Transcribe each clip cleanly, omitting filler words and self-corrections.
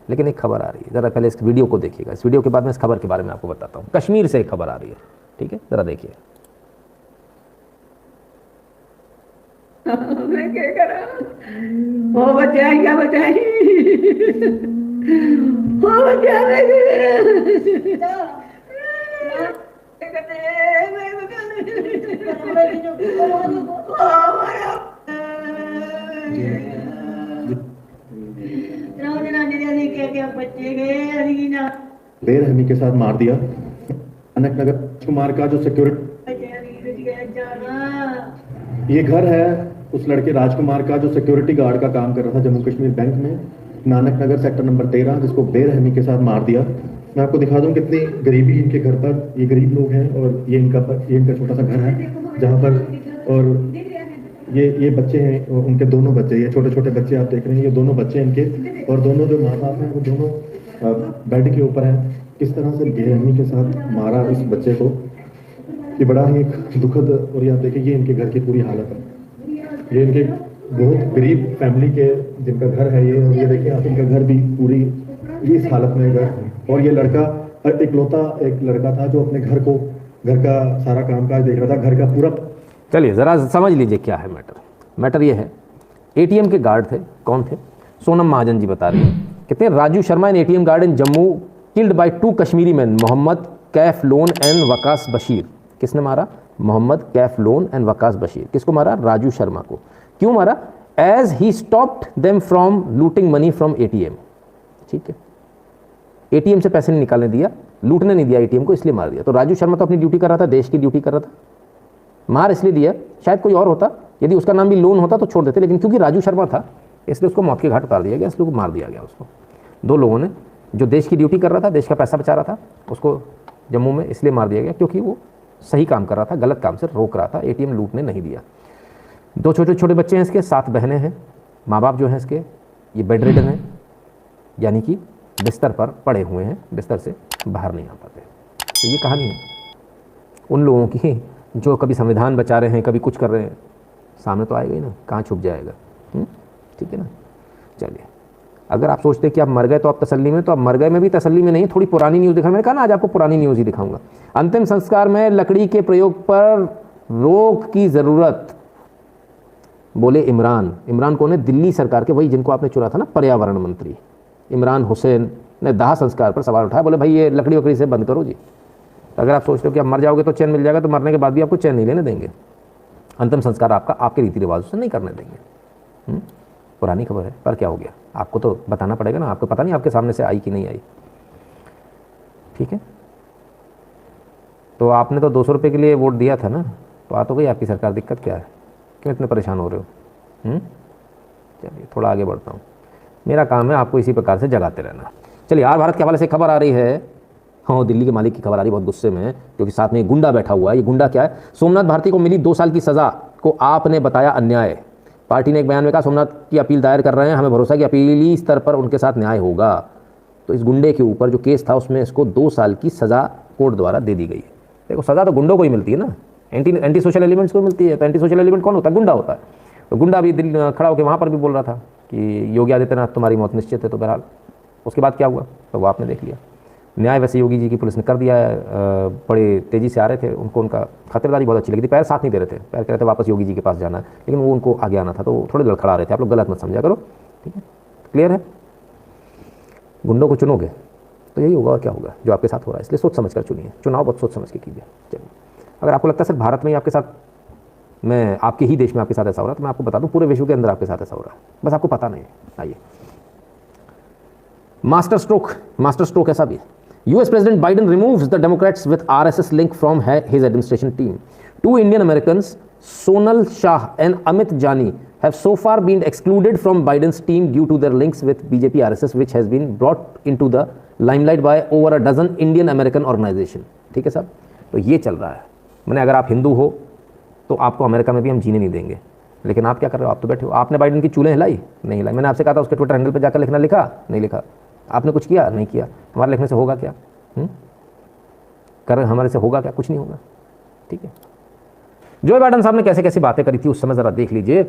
लेकिन एक खबर आ रही है, ज़रा पहले इस वीडियो को देखिएगा। इस वीडियो के बाद मैं इस खबर के बारे में आपको बताता हूँ। कश्मीर से एक खबर आ रही है, ठीक है, ज़रा देखिए। मैं क्या करा, वो बचाई क्या बचाई, वो बचा क्या बच्चे गए ना बेरहमी के साथ मार दिया। अनंत नगर कुमार का जो सिक्योरिटी, ये घर है उस लड़के राजकुमार का जो सिक्योरिटी गार्ड का काम कर रहा था जम्मू कश्मीर बैंक में, नानक नगर सेक्टर नंबर 13, जिसको बेरहमी के साथ मार दिया। मैं आपको दिखा दूं कितनी गरीबी इनके घर पर, ये गरीब लोग हैं और ये इनका छोटा सा घर है जहाँ पर, और ये बच्चे हैं, उनके दोनों बच्चे, ये छोटे छोटे बच्चे आप देख रहे हैं, ये दोनों बच्चे इनके, और दोनों जो माँ बाप हैं वो दोनों बेड के ऊपर हैं। किस तरह से बेरहमी के साथ मारा इस बच्चे को, ये बड़ा ही एक दुखद। और ये आप देखिए ये इनके घर की पूरी हालत है, ये इनके बहुत गरीब फैमिली के जिनका घर है ये, और ये देखिए आप इनका घर भी पूरी इस हालत में घर। और ये लड़का इकलौता एक लड़का था जो अपने घर का सारा कामकाज देख रहा था, घर का पूरा। चलिए ज़रा समझ लीजिए क्या है मैटर ये है, एटीएम के गार्ड थे। कौन थे? सोनम महाजन जी बता रही है। कहते हैं Raju Sharma an ATM guard in Jammu killed by 2 Kashmiri man, Mohammed Kaif Lone and Waqas Bashir. किसने मारा? मोहम्मद कैफ लोन एंड वकास बशीर। किसको मारा? राजू शर्मा को। क्यों मारा? As he stopped them from looting money from ATM. ठीक है, एटीएम से पैसे नहीं निकालने दिया, लूटने नहीं दिया एटीएम को, इसलिए मार दिया। तो राजू शर्मा तो अपनी ड्यूटी कर रहा था, देश की ड्यूटी कर रहा था, मार इसलिए दिया। शायद कोई और होता, यदि उसका नाम भी लोन होता तो छोड़ देते, लेकिन क्योंकि राजू शर्मा था इसलिए उसको मौत के घाट उतार दिया गया, इसलिए मार दिया गया उसको। 2 लोगों ने, जो देश की ड्यूटी कर रहा था, देश का पैसा बचा रहा था, उसको जम्मू में इसलिए मार दिया गया क्योंकि वो सही काम कर रहा था, गलत काम से रोक रहा था, एटीएम लूटने नहीं दिया। 2 छोटे छोटे बच्चे हैं इसके, 7 बहनें हैं, माँ बाप जो हैं इसके ये बेड रिडन हैं, यानी कि बिस्तर पर पड़े हुए हैं, बिस्तर से बाहर नहीं आ पाते। तो ये कहानी है उन लोगों की जो कभी संविधान बचा रहे हैं, कभी कुछ कर रहे हैं। सामने तो आएगा ही ना, कहाँ छुप जाएगा। ठीक है ना। चलिए, अगर आप सोचते हैं कि आप मर गए तो आप तसल्ली में, तो आप मर गए में भी तसल्ली में नहीं, थोड़ी पुरानी न्यूज़ दिखा। मैंने कहा ना आज आपको पुरानी न्यूज़ ही दिखाऊंगा। अंतिम संस्कार में लकड़ी के प्रयोग पर रोक की ज़रूरत, बोले इमरान कौन है? दिल्ली सरकार के, वही जिनको आपने चुना था ना, पर्यावरण मंत्री इमरान हुसैन ने दाह संस्कार पर सवाल उठाया। बोले भाई ये लकड़ी वकड़ी से बंद करो जी। अगर आप सोचते हो कि आप मर जाओगे तो चैन मिल जाएगा, तो मरने के बाद भी आपको चैन नहीं लेने देंगे। अंतिम संस्कार आपका आपके रीति रिवाजों से नहीं करने देंगे। पुरानी खबर है, पर क्या हो गया, आपको तो बताना पड़ेगा ना। आपको पता नहीं आपके सामने से आई कि नहीं आई। ठीक है, तो आपने तो 200 रुपये के लिए वोट दिया था ना, तो आ तो गई आपकी सरकार। दिक्कत क्या है, क्यों इतने परेशान हो रहे हो? चलिए थोड़ा आगे बढ़ता हूँ, मेरा काम है आपको इसी प्रकार से जगाते रहना। चलिए, आज भारत के हवाले से खबर आ रही है। हाँ, दिल्ली के मालिक की खबर आ रही है, बहुत गुस्से में है क्योंकि साथ में एक गुंडा बैठा हुआ है। ये गुंडा क्या है? सोमनाथ भारती को मिली 2 साल की सज़ा को आपने बताया अन्याय। पार्टी ने एक बयान में कहा सोमनाथ की अपील दायर कर रहे हैं, हमें भरोसा है कि अपीली स्तर पर उनके साथ न्याय होगा। तो इस गुंडे के ऊपर जो केस था उसमें इसको 2 साल की सज़ा कोर्ट द्वारा दे दी गई है। देखो, सज़ा तो गुंडों को ही मिलती है ना, एंटी सोशल एलिमेंट्स को मिलती है। तो एंटी सोशल एलिमेंट कौन होता है? गुंडा होता है। तो गुंडा भी दिल खड़ा होकर वहाँ पर भी बोल रहा था कि योगी आदित्यनाथ तुम्हारी मौत निश्चित है। तो बहरहाल उसके बाद क्या हुआ तो वो आपने देख लिया। न्याय वैसे योगी जी की पुलिस ने कर दिया है। बड़े तेज़ी से आ रहे थे, उनको उनका खातिरदारी बहुत अच्छी लगी थी। पैर साथ नहीं दे रहे थे, पैर कह रहे थे वापस योगी जी के पास जाना है, लेकिन वो उनको आगे आना था, तो वो थोड़े लड़खड़ा रहे थे। आप लोग गलत मत समझा करो, ठीक है? क्लियर है? गुंडों को चुनोगे तो यही होगा, और क्या होगा जो आपके साथ हो रहा है। इसलिए सोच समझ कर चुनिए, चुनाव बहुत सोच समझ के कीजिए। चलिए, अगर आपको लगता है सिर्फ भारत में ही आपके साथ, मैं आपके ही देश में आपके साथ ऐसा हो रहा है, तो मैं आपको बता दूं पूरे विश्व के अंदर आपके साथ ऐसा हो रहा है, बस आपको पता नहीं है। आइए, मास्टर स्ट्रोक ऐसा भी। US President Biden removes the Democrats with RSS link from his administration team. 2 Indian Americans, Sonal Shah and Amit Jani, have so far been excluded from Biden's team due to their links with BJP RSS, which has been brought into the limelight by over a dozen Indian American organization. ठीक है साहब, तो ये चल रहा है। मैंने, अगर आप हिंदू हो तो आपको अमेरिका में भी हम जीने नहीं देंगे, लेकिन आप क्या कर रहे हो? आप तो बैठे हो। आपने बाइडन की चूल्हे हिलाई? नहीं हिलाई। मैंने आपसे कहा था उसके ट्विटर हैंडल पर जाकर लिखना, लिखा? नहीं लिखा। आपने कुछ किया? नहीं किया। हमारे लिखने से होगा क्या? कर हमारे से होगा क्या? कुछ नहीं होगा। ठीक है, जो बाइडन साहब ने कैसे कैसे बातें करी थी उस समय जरा देख लीजिए।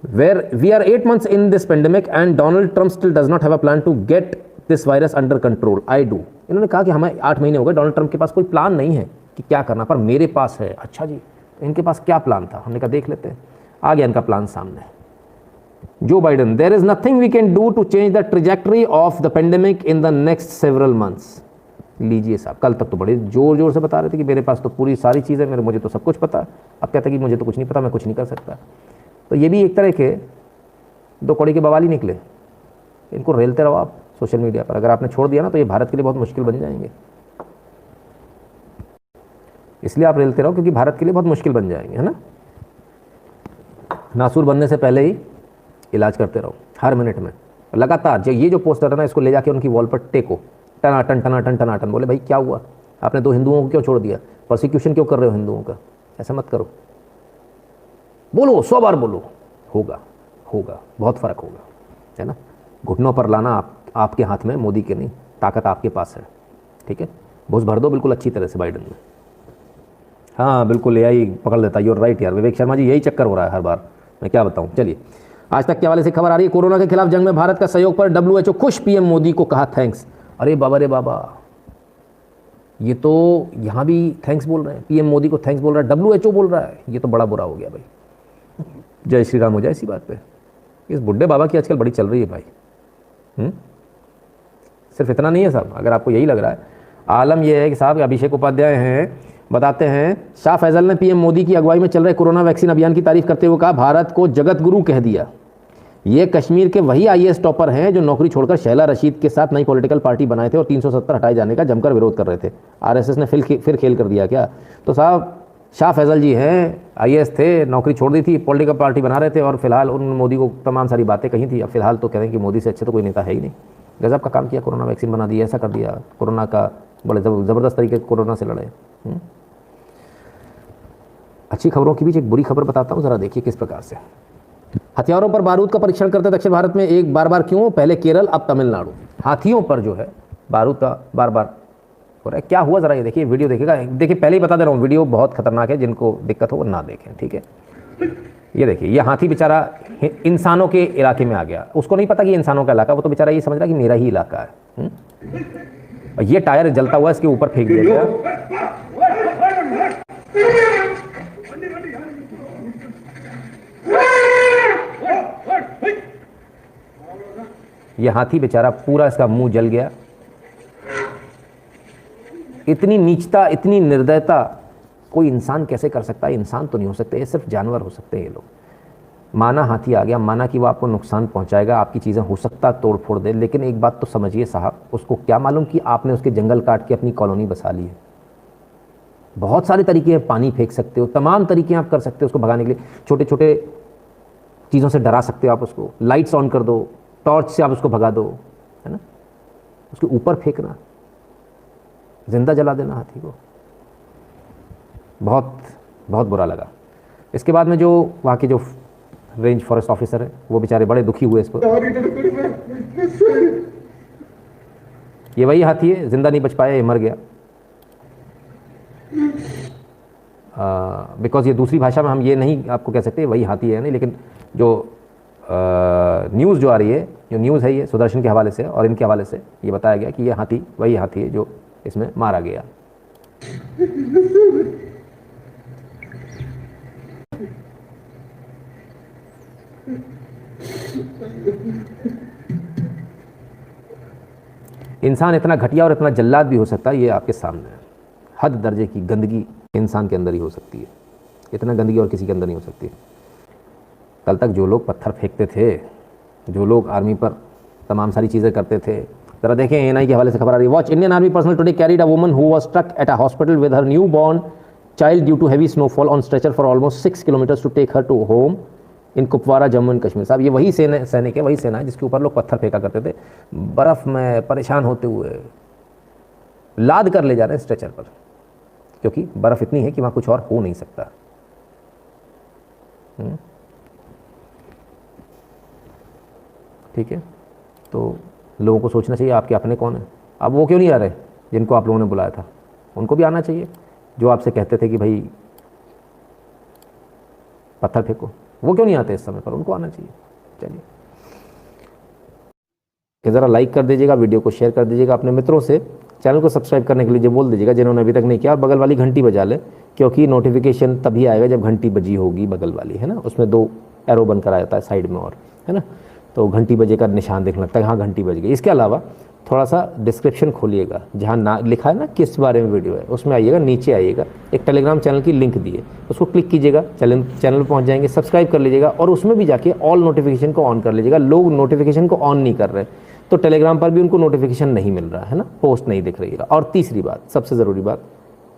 Where we are 8 months in this pandemic and Donald Trump still does not have a plan to get this virus under control, I do. इन्होंने कहा कि हमें 8 महीने हो गए, डोनाल्ड ट्रंप के पास कोई प्लान नहीं है कि क्या करना, पर मेरे पास है। अच्छा जी, तो इनके पास क्या प्लान था? हमने कहा देख लेते हैं। आ गया इनका प्लान सामने। Joe Biden, there is nothing we can do to change the trajectory of the pandemic in the next several months. लीजिए साहब, कल तक तो बड़े जोर जोर से बता रहे थे कि मेरे पास तो पूरी सारी चीज़ें, मुझे तो सब कुछ पता है। अब कहते हैं कि मुझे तो कुछ नहीं पता, मैं कुछ नहीं कर सकता। तो ये भी एक तरह के 2 कौड़ी के बवाल ही निकले। इनको रेलते रहो आप सोशल मीडिया पर। अगर आपने छोड़ दिया ना तो ये भारत के लिए बहुत मुश्किल बन जाएंगे। इसलिए आप रेलते रहो क्योंकि भारत के लिए बहुत मुश्किल बन जाएंगे, है ना। नासूर बनने से पहले ही इलाज करते रहो हर मिनट में लगातार। ये जो पोस्टर है ना, इसको ले जाके उनकी वॉल पर टेको, टनाटन टनाटन टनाटन। बोले भाई क्या हुआ, आपने 2 हिंदुओं को क्यों छोड़ दिया, प्रोसिक्यूशन क्यों कर रहे हो हिंदुओं का? ऐसा मत करो, बोलो 100 बार बोलो, होगा होगा, बहुत फ़र्क होगा, है ना। घुटनों पर लाना आपके हाथ में, मोदी के नहीं, ताकत आपके पास है, ठीक है। घुस भर दो बिल्कुल अच्छी तरह से बाइडन में। हाँ बिल्कुल, AI पकड़ लेता है। यूर राइट यार विवेक शर्मा जी, यही चक्कर हो रहा है हर बार, मैं क्या बताऊँ। चलिए, आज तक के हवाले से खबर आ रही है, कोरोना के खिलाफ जंग में भारत का सहयोग पर WHO खुश, PM मोदी को कहा थैंक्स। अरे बाबा रे बाबा, ये तो यहाँ भी थैंक्स बोल रहे हैं, PM मोदी को थैंक्स बोल रहा है, WHO बोल रहा है। ये तो बड़ा बुरा हो गया भाई। जय श्री राम हो जाए इसी बात पे। इस बुढ़े बाबा की आजकल बड़ी चल रही है भाई। सिर्फ इतना नहीं है साहब, अगर आपको यही लग रहा है। आलम यह है कि साहब अभिषेक उपाध्याय हैं, बताते हैं, शाह फैजल ने PM मोदी की अगुवाई में चल रहे कोरोना वैक्सीन अभियान की तारीफ करते हुए कहा, भारत को जगत गुरु कह दिया। ये कश्मीर के वही IAS टॉपर हैं जो नौकरी छोड़कर शैला रशीद के साथ नई पॉलिटिकल पार्टी बनाए थे और 370 हटाए जाने का जमकर विरोध कर रहे थे। RSS ने फिर खेल कर दिया क्या? तो साहब शाह फैजल जी हैं, IAS थे, नौकरी छोड़ दी थी, पॉलिटिकल पार्टी बना रहे थे और फिलहाल उन्होंने मोदी को तमाम सारी बातें कही थी। अब फिलहाल तो कह रहे हैं कि मोदी से अच्छे तो कोई नेता है ही नहीं। गजब का काम किया, कोरोना वैक्सीन बना दिया, ऐसा कर दिया, कोरोना का बड़े ज़बरदस्त तरीके से कोरोना से लड़े। अच्छी खबरों के बीच एक बुरी खबर बताता हूँ, ज़रा देखिए किस प्रकार से। हथियारों पर बारूद का परीक्षण करते दक्षिण भारत में एक बार क्यों, पहले केरल अब तमिलनाडु। हाथियों पर जो है बारूद का बार हो रहा है। क्या हुआ ज़रा ये देखिए, वीडियो देखिएगा। देखिए पहले ही बता दे रहा हूँ, वीडियो बहुत खतरनाक है, जिनको दिक्कत हो वो ना देखें, ठीक है। ये देखिए, ये हाथी बेचारा इंसानों के इलाके में आ गया। उसको नहीं पता कि इंसानों का इलाका, वो तो बेचारा ये समझ रहा कि मेरा ही इलाका है। और ये टायर जलता हुआ इसके ऊपर फेंक दिया गया। ये हाथी बेचारा पूरा इसका मुंह जल गया। इतनी नीचता, इतनी निर्दयता कोई इंसान कैसे कर सकता है? इंसान तो नहीं हो सकते, ये सिर्फ जानवर हो सकते हैं ये लोग। माना हाथी आ गया, माना कि वो आपको नुकसान पहुंचाएगा, आपकी चीज़ें हो सकता तोड़ फोड़ दे, लेकिन एक बात तो समझिए साहब, उसको क्या मालूम कि आपने उसके जंगल काट के अपनी कॉलोनी बसा ली है। बहुत सारे तरीके हैं, पानी फेंक सकते हो, तमाम तरीके आप कर सकते हो उसको भगाने के लिए। छोटे छोटे चीज़ों से डरा सकते हो आप उसको, लाइट्स ऑन कर दो, टॉर्च से आप उसको भगा दो, है ना। उसके ऊपर फेंकना, जिंदा जला देना हाथी को, बहुत बहुत बुरा लगा। इसके बाद में जो वहाँ के जो रेंज फॉरेस्ट ऑफिसर हैं वो बेचारे बड़े दुखी हुए इस पर। ये वही हाथी है, जिंदा नहीं बच पाया, ये मर गया। बिकॉज ये दूसरी भाषा में हम ये नहीं आपको कह सकते वही हाथी है नहीं, लेकिन जो न्यूज़ जो आ रही है, जो न्यूज़ है ये सुदर्शन के हवाले से और इनके हवाले से ये बताया गया कि ये हाथी वही हाथी है जो इसमें मारा गया। इंसान इतना घटिया और इतना जल्लाद भी हो सकता है, ये आपके सामने है। हद दर्जे की गंदगी इंसान के अंदर ही हो सकती है, इतना गंदगी और किसी के अंदर नहीं हो सकती। कल तक जो लोग पत्थर फेंकते थे, जो लोग आर्मी पर तमाम सारी चीज़ें करते थे, ज़रा देखें ANI के हवाले से खबर आ रही है। Watch, Indian army personnel today carried a woman who was struck at a hospital with her newborn child due to heavy snowfall on stretcher for almost 6 kilometres to take her to home in Kupwara, Jammu and Kashmir. साहब ये वही सैनिक है, वही सेना है जिसके ऊपर लोग पत्थर फेंका करते थे, बर्फ़ में परेशान होते हुए लाद कर ले जा रहे हैं स्ट्रेचर पर, क्योंकि बर्फ़ इतनी है कि वहाँ कुछ और हो नहीं सकता। ठीक है, तो लोगों को सोचना चाहिए आपके अपने कौन है। अब वो क्यों नहीं आ रहे जिनको आप लोगों ने बुलाया था? उनको भी आना चाहिए। जो आपसे कहते थे कि भाई पत्थर फेंको, वो क्यों नहीं आते इस समय पर? उनको आना चाहिए। चलिए। कि ज़रा लाइक कर दीजिएगा, वीडियो को शेयर कर दीजिएगा अपने मित्रों से, चैनल को सब्सक्राइब करने के लिए जो बोल दीजिएगा जिन्होंने अभी तक नहीं किया, और बगल वाली घंटी बजा ले, क्योंकि नोटिफिकेशन तभी आएगा जब घंटी बजी होगी बगल वाली, है ना, उसमें 2 एरो बनकर आ जाता है साइड में, और है ना, तो घंटी बजे का निशान दिखने लगता है, हाँ घंटी बज गई। इसके अलावा थोड़ा सा डिस्क्रिप्शन खोलिएगा, जहाँ ना लिखा है ना किस बारे में वीडियो है, उसमें आइएगा, नीचे आइएगा, एक टेलीग्राम चैनल की लिंक दी है, उसको क्लिक कीजिएगा, चैनल पर पहुँच जाएंगे, सब्सक्राइब कर लीजिएगा, और उसमें भी जाके ऑल नोटिफिकेशन को ऑन कर लीजिएगा। लोग नोटिफिकेशन को ऑन नहीं कर रहे, तो टेलीग्राम पर भी उनको नोटिफिकेशन नहीं मिल रहा है ना, पोस्ट नहीं दिख रही है। और तीसरी बात, सबसे ज़रूरी बात,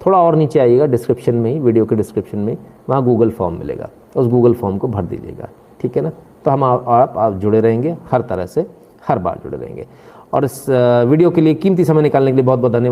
थोड़ा और नीचे आइएगा, डिस्क्रिप्शन में ही, वीडियो के डिस्क्रिप्शन में, वहाँ गूगल फॉर्म मिलेगा, उस गूगल फॉर्म को भर दीजिएगा, ठीक है ना। तो हम आप जुड़े रहेंगे, हर तरह से हर बार जुड़े रहेंगे। और इस वीडियो के लिए कीमती समय निकालने के लिए बहुत बहुत धन्यवाद।